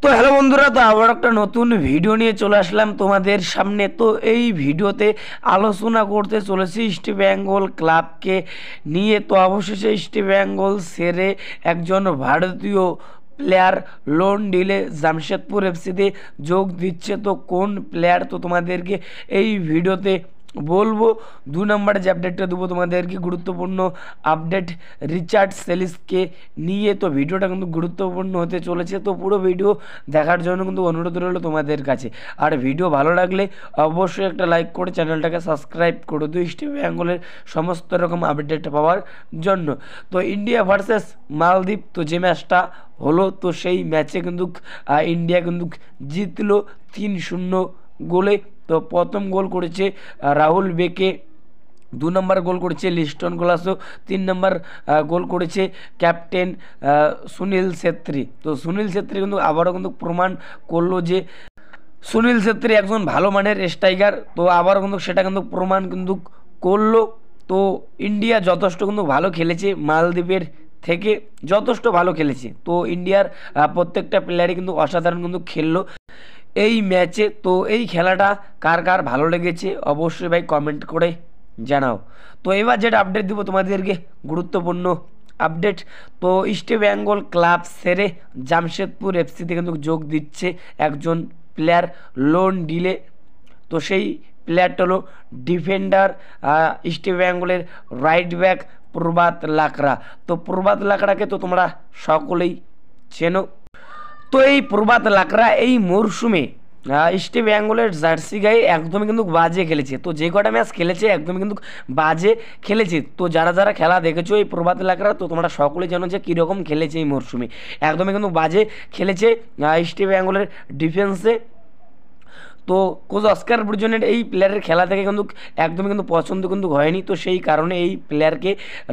তো হ্যালো বন্ধুরা, তো আবার একটা নতুন ভিডিও নিয়ে চলে আসলাম তোমাদের সামনে। তো এই ভিডিওতে আলোচনা করতে চলেছি ইস্ট বেঙ্গল ক্লাবকে নিয়ে। তো অবশেষে ইস্ট বেঙ্গল ছেড়ে একজন ভারতীয় প্লেয়ার লোন ডিলে জামশেদপুর এফসিতে যোগ দিচ্ছে। তো কোন প্লেয়ার, তো তোমাদেরকে এই ভিডিওতে বলবো। 2 নম্বর যে আপডেটটা দেবো তোমাদেরকে, গুরুত্বপূর্ণ আপডেট রিচার্ড সেলিসকে নিয়ে। তো ভিডিওটা কিন্তু গুরুত্বপূর্ণ হতে চলেছে, তো পুরো ভিডিও দেখার জন্য কিন্তু অনুরোধ রইল তোমাদের কাছে। আর ভিডিও ভালো লাগলে অবশ্যই একটা লাইক করে চ্যানেলটাকে সাবস্ক্রাইব করে দিও ইস্ট বেঙ্গলের সমস্ত রকম আপডেট পাওয়ার জন্য। তো ইন্ডিয়া ভার্সেস মালদ্বীপ, তো যে ম্যাচটা হলো, তো সেই ম্যাচে কিন্তু ইন্ডিয়া কিন্তু জিতলো 3-0 গোলে। তো প্রথম গোল করেছে রাহুল বেকে, 2 নম্বর গোল করেছে লিস্টন গোলাসো, 3 নম্বর গোল করেছে ক্যাপ্টেন সুনীল ছেত্রী। তো সুনীল ছেত্রী কিন্তু আবারও কিন্তু প্রমাণ করলো যে সুনীল ছেত্রী একজন ভালো মানের স্ট্রাইকার। তো আবারও কিন্তু সেটা কিন্তু প্রমাণ কিন্তু করলো। তো ইন্ডিয়া যথেষ্ট কিন্তু ভালো খেলেছে, মালদ্বীপের থেকে যথেষ্ট ভালো খেলেছে। তো ইন্ডিয়ার প্রত্যেকটা প্লেয়ারই কিন্তু অসাধারণ কিন্তু খেললো এই ম্যাচে। তো এই খেলাটা কার কার ভালো লেগেছে অবশ্যই ভাই কমেন্ট করে জানাও। তো এবার যেটা আপডেট দিব তোমাদেরকে, গুরুত্বপূর্ণ আপডেট। তো ইস্ট বেঙ্গল ক্লাব ছেড়ে জামশেদপুর এফসিতে কিন্তু যোগ দিচ্ছে একজন প্লেয়ার লোন ডিলে। তো সেই প্লেয়ারটা হলো ডিফেন্ডার ইস্ট বেঙ্গলের রাইট ব্যাক প্রভাত লাকড়া। তো প্রভাত লাকড়াকে তো তোমরা সকলেই চেনো। তো এই প্রভাত লাকড়া এই মরশুমে ইস্ট বেঙ্গলের জার্সি গায়ে একদমই কিন্তু বাজে খেলেছে। তো যে কটা ম্যাচ খেলেছে একদমই কিন্তু বাজে খেলেছে। তো যারা যারা খেলা দেখেছো এই প্রভাত লাকড়া, তো তোমরা সকলেই জানো যে কীরকম খেলেছে এই মরশুমে। একদমই কিন্তু বাজে খেলেছে ইস্ট বেঙ্গলের ডিফেন্সে। তো কোচ অস্কার ব্রুজনের এই প্লেয়ারের খেলা থেকে কিন্তু একদমই কিন্তু পছন্দ কিন্তু হয়নি। তো সেই কারণে এই প্লেয়ারকে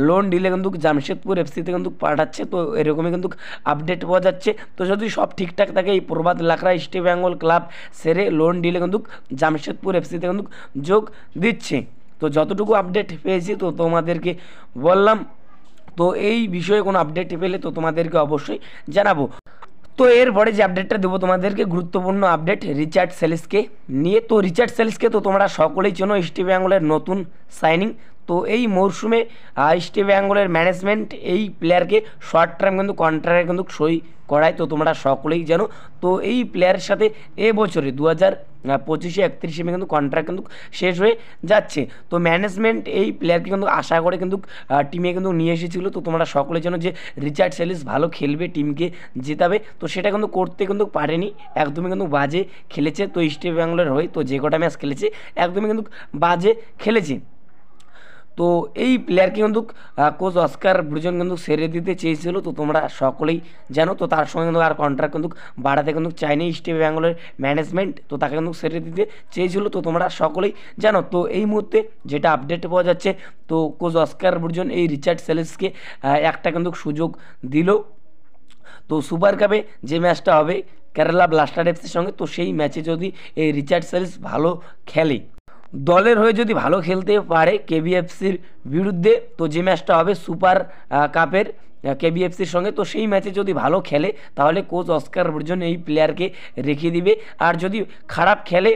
লোন ডিলে কিন্তু জামশেদপুর এফসিতে কিন্তু পাঠাচ্ছে। তো এরকমই কিন্তু আপডেট পাওয়া যাচ্ছে। তো যদি সব ঠিকঠাক থাকে এই প্রভাত লাকড়া ইস্ট বেঙ্গল ক্লাব সেরে লোন ডিলে কিন্তু জামশেদপুর এফসিতে কিন্তু যোগ দিচ্ছে। তো যতটুকু আপডেট পেয়েছি তো তোমাদেরকে বললাম। তো এই বিষয়ে কোনো আপডেট পেলে তো তোমাদেরকে অবশ্যই জানাবো। তো এরপরে যে আপডেটটা দেবো তোমাদেরকে, গুরুত্বপূর্ণ আপডেট রিচার্ড সেলিসকে নিয়ে। তো রিচার্ড সেলিসকে তো তোমরা সকলেই চেনো, ইস্ট বেঙ্গলের নতুন সাইনিং। তো এই মরশুমে ইস্ট বেঙ্গলের ম্যানেজমেন্ট এই প্লেয়ারকে শর্ট টার্ম কিন্তু কন্ট্রাক্টে কিন্তু সই করায়। তো তোমরা সকলেই জানো। তো এই প্লেয়ারের সাথে এবছরে 2025-এ 31 মে কিন্তু কন্ট্রাক্ট কিন্তু শেষ হয়ে যাচ্ছে। তো ম্যানেজমেন্ট এই প্লেয়ারকে কিন্তু আশা করে কিন্তু টিমে কিন্তু নিয়ে এসেছিলো। তো তোমরা সকলেই জানো যে রিচার্ড সেলিস ভালো খেলবে, টিমকে জেতাবে। তো সেটা কিন্তু করতে কিন্তু পারেনি, একদমই কিন্তু বাজে খেলেছে। তো ইস্ট বেঙ্গলের হয়ে তো যে কটা ম্যাচ খেলেছে একদমই কিন্তু বাজে খেলেছে। তো এই প্লেয়ারকে কিন্তু কোচ অস্কার ব্রুজন কিন্তু সেরে দিতে চেয়েছিল। তো তোমরা সকলেই জানো। তো তার সঙ্গে কিন্তু আর কন্ট্রাক্ট কিন্তু বাড়াতে কিন্তু চায়নি ইস্ট বেঙ্গলের ম্যানেজমেন্ট। তো তাকে কিন্তু সেরে দিতে চেয়েছিল। তো তোমরা সকলেই জানো। তো এই মুহূর্তে যেটা আপডেট পাওয়া যাচ্ছে, তো কোচ অস্কার ব্রুজন এই রিচার্ড সেলিসকে একটা কিন্তু সুযোগ দিল। তো সুপার কাপে যে ম্যাচটা হবে কেরালা ব্লাস্টার এফসির সঙ্গে, তো সেই ম্যাচে যদি এই রিচার্ড সেলিস ভালো খেলে, দলের হয়ে যদি ভালো খেলতে পারে কেবিএফসির বিরুদ্ধে, তো যে ম্যাচটা হবে সুপার কাপের কেবিএফসির সঙ্গে, তো সেই ম্যাচে যদি ভালো খেলে তাহলে কোচ অস্কার ব্রুজন এই প্লেয়ারকে রেখে দিবে। আর যদি খারাপ খেলে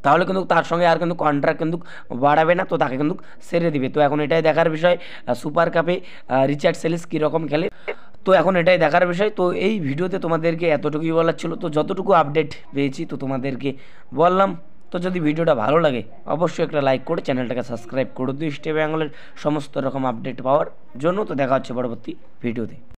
তাহলে কিন্তু তার সঙ্গে আর কিন্তু কন্ট্রাক্ট কিন্তু বাড়াবে না, তো তাকে কিন্তু সেরে দিবে। তো এখন এটাই দেখার বিষয় সুপার কাপে রিচার্ড সেলিস কীরকম খেলে। তো এখন এটাই দেখার বিষয়। তো এই ভিডিওতে তোমাদেরকে এতটুকুই বলার ছিল। তো যতটুকু আপডেট পেয়েছি তো তোমাদেরকে বললাম। তো যদি ভিডিওটা ভালো লাগে অবশ্যই একটা লাইক করে চ্যানেলটাকে সাবস্ক্রাইব করে দিও ইস্ট বেঙ্গলের সমস্ত রকম আপডেট পাওয়ার জন্য। তো দেখা হচ্ছে পরবর্তী ভিডিওতে।